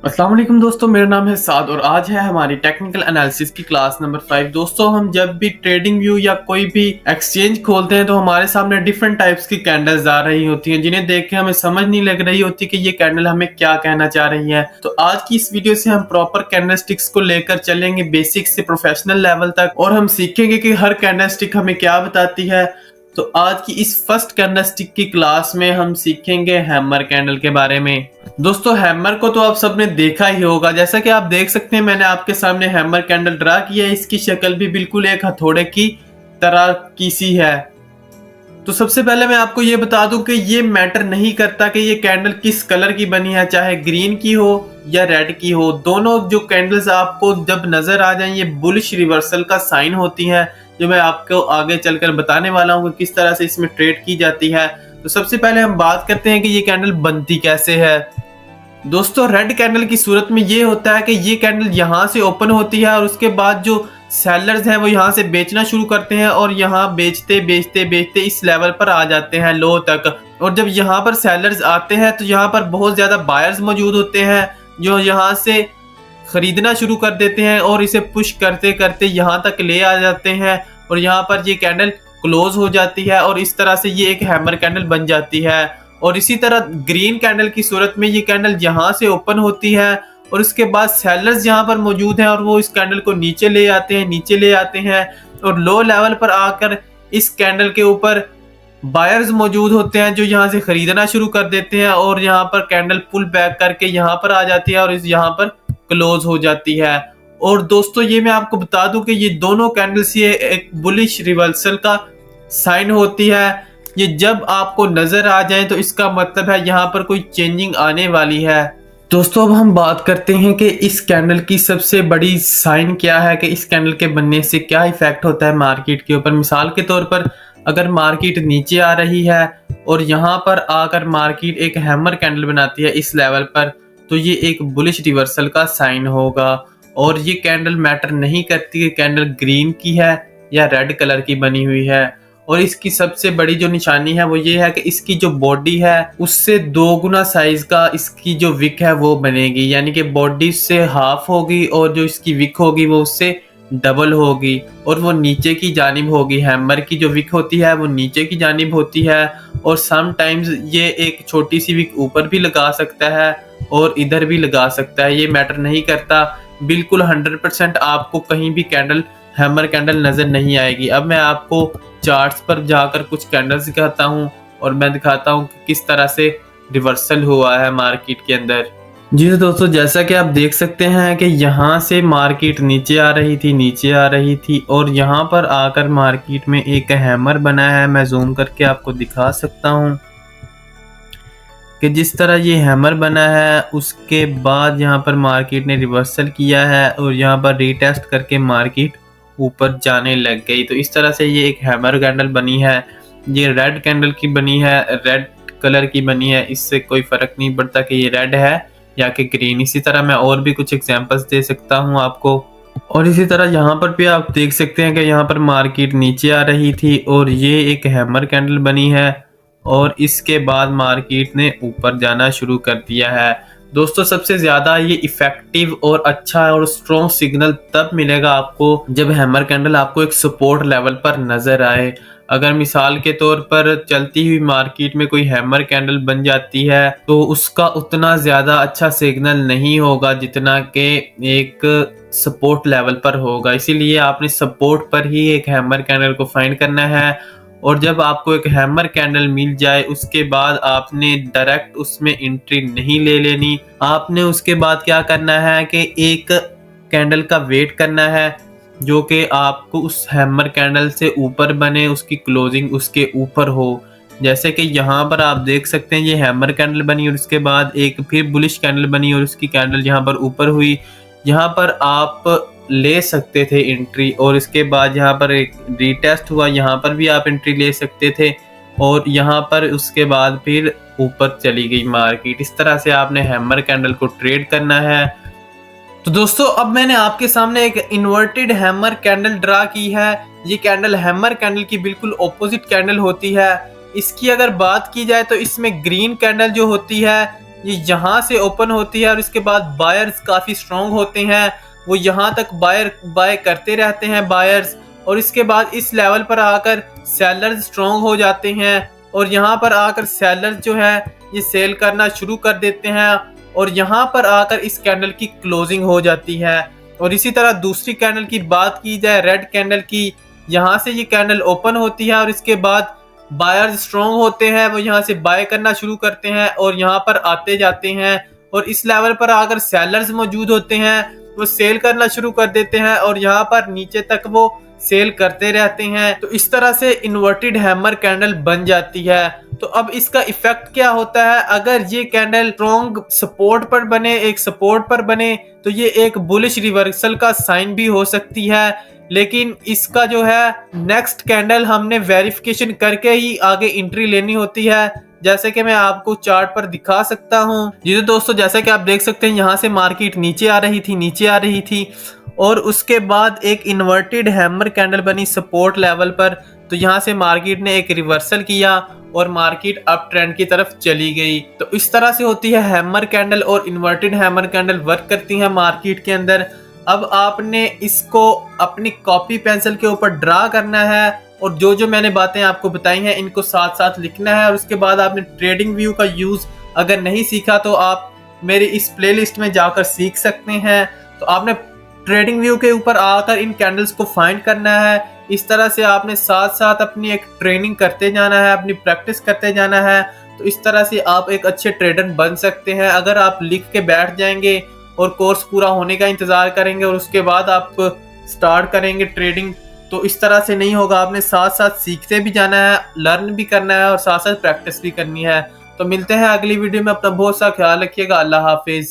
अस्सलाम वालेकुम दोस्तों, मेरा नाम है साद और आज है हमारी टेक्निकल एनालिसिस की क्लास नंबर 5। दोस्तों, हम जब भी ट्रेडिंग व्यू या कोई भी एक्सचेंज खोलते हैं तो हमारे सामने डिफरेंट टाइप्स की कैंडल्स आ रही होती हैं, जिन्हें देख के हमें समझ नहीं लग रही होती कि ये कैंडल हमें क्या कहना चाह रही है। तो आज की इस वीडियो से हम प्रॉपर कैंडलस्टिक्स को लेकर चलेंगे बेसिक से प्रोफेशनल लेवल तक, और हम सीखेंगे कि हर कैंडलस्टिक हमें क्या बताती है। तो आज की इस फर्स्ट कैंडलस्टिक की क्लास में हम सीखेंगे हैमर कैंडल के बारे में। दोस्तों, हैमर को तो आप सबने देखा ही होगा। जैसा कि आप देख सकते हैं, मैंने आपके सामने हैमर कैंडल ड्रा किया है। इसकी शक्ल भी बिल्कुल एक हथौड़े की तरह की सी है। तो सबसे पहले मैं आपको ये बता दूं कि ये मैटर नहीं करता कि ये कैंडल किस कलर की बनी है, चाहे ग्रीन की हो या रेड की हो। दोनों जो कैंडल्स आपको जब नजर आ जाएं, ये बुलिश रिवर्सल का साइन होती हैं, जो मैं आपको आगे चलकर बताने वाला हूँ कि किस तरह से इसमें ट्रेड की जाती है। तो सबसे पहले हम बात करते हैं कि ये कैंडल बनती कैसे है। दोस्तों, रेड कैंडल की सूरत में ये होता है कि ये कैंडल यहाँ से ओपन होती है और उसके बाद जो सेलर्स हैं वो यहाँ से बेचना शुरू करते हैं और यहाँ बेचते बेचते बेचते इस लेवल पर आ जाते हैं, लो तक। और जब यहाँ पर सेलर्स आते हैं तो यहाँ पर बहुत ज़्यादा बायर्स मौजूद होते हैं, जो यहाँ से खरीदना शुरू कर देते हैं और इसे पुश करते करते यहाँ तक ले आ जाते हैं और यहाँ पर ये कैंडल क्लोज हो जाती है और इस तरह से ये एक हैमर कैंडल बन जाती है। और इसी तरह ग्रीन कैंडल की सूरत में ये कैंडल यहाँ से ओपन होती है और उसके बाद सेलर्स यहाँ पर मौजूद हैं और वो इस कैंडल को नीचे ले आते हैं और लो लेवल पर आकर इस कैंडल के ऊपर बायर्स मौजूद होते हैं, जो यहाँ से खरीदना शुरू कर देते हैं और यहाँ पर कैंडल पुल बैक करके यहाँ पर आ जाती है और इस यहाँ पर क्लोज हो जाती है। और दोस्तों, ये मैं आपको बता दूं कि ये दोनों कैंडल्स ये एक बुलिश रिवर्सल का साइन होती है। ये जब आपको नजर आ जाए तो इसका मतलब है यहाँ पर कोई चेंजिंग आने वाली है। दोस्तों, अब हम बात करते हैं कि इस कैंडल की सबसे बड़ी साइन क्या है, कि इस कैंडल के बनने से क्या इफेक्ट होता है मार्केट के ऊपर। मिसाल के तौर पर अगर मार्केट नीचे आ रही है और यहाँ पर आकर मार्केट एक हैमर कैंडल बनाती है इस लेवल पर, तो ये एक बुलिश रिवर्सल का साइन होगा। और ये कैंडल मैटर नहीं करती कि कैंडल ग्रीन की है या रेड कलर की बनी हुई है। और इसकी सबसे बड़ी जो निशानी है वो ये है कि इसकी जो बॉडी है उससे 2 गुना साइज का इसकी जो विक है वो बनेगी, यानी कि बॉडी से हाफ होगी और जो इसकी विक होगी वो उससे डबल होगी और वो नीचे की जानिब होगी। हैमर की जो विक होती है वो नीचे की जानिब होती है और सम टाइम्स ये एक छोटी सी विक ऊपर भी लगा सकता है और इधर भी लगा सकता है। ये मैटर नहीं करता, बिल्कुल 100% आपको कहीं भी कैंडल हैमर कैंडल नजर नहीं आएगी। अब मैं आपको चार्ट्स पर जाकर कुछ कैंडल्स दिखाता हूँ और मैं दिखाता हूँ कि किस तरह से रिवर्सल हुआ है मार्केट के अंदर। जी तो दोस्तों, जैसा कि आप देख सकते हैं कि यहाँ से मार्केट नीचे आ रही थी और यहाँ पर आकर मार्केट में एक हैमर बना है। मैं जूम करके आपको दिखा सकता हूँ कि जिस तरह ये हैमर बना है, उसके बाद यहाँ पर मार्केट ने रिवर्सल किया है और यहाँ पर रीटेस्ट करके मार्केट ऊपर जाने लग गई। तो इस तरह से ये एक हैमर कैंडल बनी है। ये रेड कैंडल की बनी है, रेड कलर की बनी है। इससे कोई फर्क नहीं पड़ता कि ये रेड है या कि ग्रीन। इसी तरह मैं और भी कुछ एग्जांपल्स दे सकता हूँ आपको। और इसी तरह यहाँ पर भी आप देख सकते हैं कि यहाँ पर मार्केट नीचे आ रही थी और ये एक हैमर कैंडल बनी है और इसके बाद मार्केट ने ऊपर जाना शुरू कर दिया है। दोस्तों, सबसे ज़्यादा ये इफेक्टिव और अच्छा और स्ट्रॉन्ग सिग्नल तब मिलेगा आपको जब हैमर कैंडल आपको एक सपोर्ट लेवल पर नज़र आए। अगर मिसाल के तौर पर चलती हुई मार्केट में कोई हैमर कैंडल बन जाती है तो उसका उतना ज़्यादा अच्छा सिग्नल नहीं होगा जितना कि एक सपोर्ट लेवल पर होगा। इसीलिए आपने सपोर्ट पर ही एक हैमर कैंडल को फाइंड करना है और जब आपको एक हैमर कैंडल मिल जाए उसके बाद आपने डायरेक्ट उसमें एंट्री नहीं ले लेनी। आपने उसके बाद क्या करना है कि एक कैंडल का वेट करना है जो कि आपको उस हैमर कैंडल से ऊपर बने, उसकी क्लोजिंग उसके ऊपर हो। जैसे कि यहाँ पर आप देख सकते हैं ये हैमर कैंडल बनी और उसके बाद एक फिर बुलिश कैंडल बनी और उसकी कैंडल यहाँ पर ऊपर हुई। यहाँ पर आप ले सकते थे एंट्री और इसके बाद यहाँ पर एक रीटेस्ट हुआ, यहाँ पर भी आप एंट्री ले सकते थे और यहाँ पर उसके बाद फिर ऊपर चली गई मार्केट। इस तरह से आपने हैमर कैंडल को ट्रेड करना है। तो दोस्तों, अब मैंने आपके सामने एक इन्वर्टेड हैमर कैंडल ड्रा की है। ये कैंडल हैमर कैंडल की बिल्कुल ऑपोजिट कैंडल होती है। इसकी अगर बात की जाए तो इसमें ग्रीन कैंडल जो होती है ये यहाँ से ओपन होती है और इसके बाद बायर्स काफ़ी स्ट्रॉन्ग होते हैं, वो यहाँ तक बाय करते रहते हैं बायर्स, और इसके बाद इस लेवल पर आकर सेलर्स स्ट्रॉन्ग हो जाते हैं और यहाँ पर आकर सेलर्स जो है ये सेल करना शुरू कर देते हैं और यहाँ पर आकर इस कैंडल की क्लोजिंग हो जाती है। और इसी तरह दूसरी कैंडल की बात की जाए, रेड कैंडल की, यहाँ से ये कैंडल ओपन होती है और इसके बाद बायर्स स्ट्रॉन्ग होते हैं, वो यहाँ से बाय करना शुरू करते हैं और यहाँ पर आते जाते हैं और इस लेवल पर आकर सेलर्स मौजूद होते हैं, वो सेल करना शुरू कर देते हैं और यहाँ पर नीचे तक वो सेल करते रहते हैं। तो इस तरह से इन्वर्टेड हैमर कैंडल बन जाती है। तो अब इसका इफेक्ट क्या होता है, अगर ये कैंडल स्ट्रॉन्ग सपोर्ट पर बने, एक सपोर्ट पर बने, तो ये एक बुलिश रिवर्सल का साइन भी हो सकती है। लेकिन इसका जो है नेक्स्ट कैंडल हमने वेरिफिकेशन करके ही आगे एंट्री लेनी होती है, जैसे कि मैं आपको चार्ट पर दिखा सकता हूं। जी तो दोस्तों, जैसे कि आप देख सकते हैं यहाँ से मार्केट नीचे आ रही थी और उसके बाद एक इन्वर्टेड हैमर कैंडल बनी सपोर्ट लेवल पर। तो यहाँ से मार्केट ने एक रिवर्सल किया और मार्केट अप ट्रेंड की तरफ चली गई। तो इस तरह से होती है हैमर कैंडल और इन्वर्टेड हैमर कैंडल वर्क करती है मार्केट के अंदर। अब आपने इसको अपनी कॉपी पेंसिल के ऊपर ड्रा करना है और जो जो मैंने बातें आपको बताई हैं इनको साथ साथ लिखना है। और उसके बाद आपने ट्रेडिंग व्यू का यूज अगर नहीं सीखा तो आप मेरी इस प्लेलिस्ट में जाकर सीख सकते हैं। तो आपने ट्रेडिंग व्यू के ऊपर आकर इन कैंडल्स को फाइंड करना है। इस तरह से आपने साथ साथ अपनी एक ट्रेनिंग करते जाना है, अपनी प्रैक्टिस करते जाना है। तो इस तरह से आप एक अच्छे ट्रेडर बन सकते हैं। अगर आप लिख के बैठ जाएंगे और कोर्स पूरा होने का इंतजार करेंगे और उसके बाद आप स्टार्ट करेंगे ट्रेडिंग, तो इस तरह से नहीं होगा। आपने साथ साथ सीखते भी जाना है, लर्न भी करना है और साथ साथ प्रैक्टिस भी करनी है। तो मिलते हैं अगली वीडियो में। अपना बहुत सा ख्याल रखिएगा। अल्लाह हाफिज।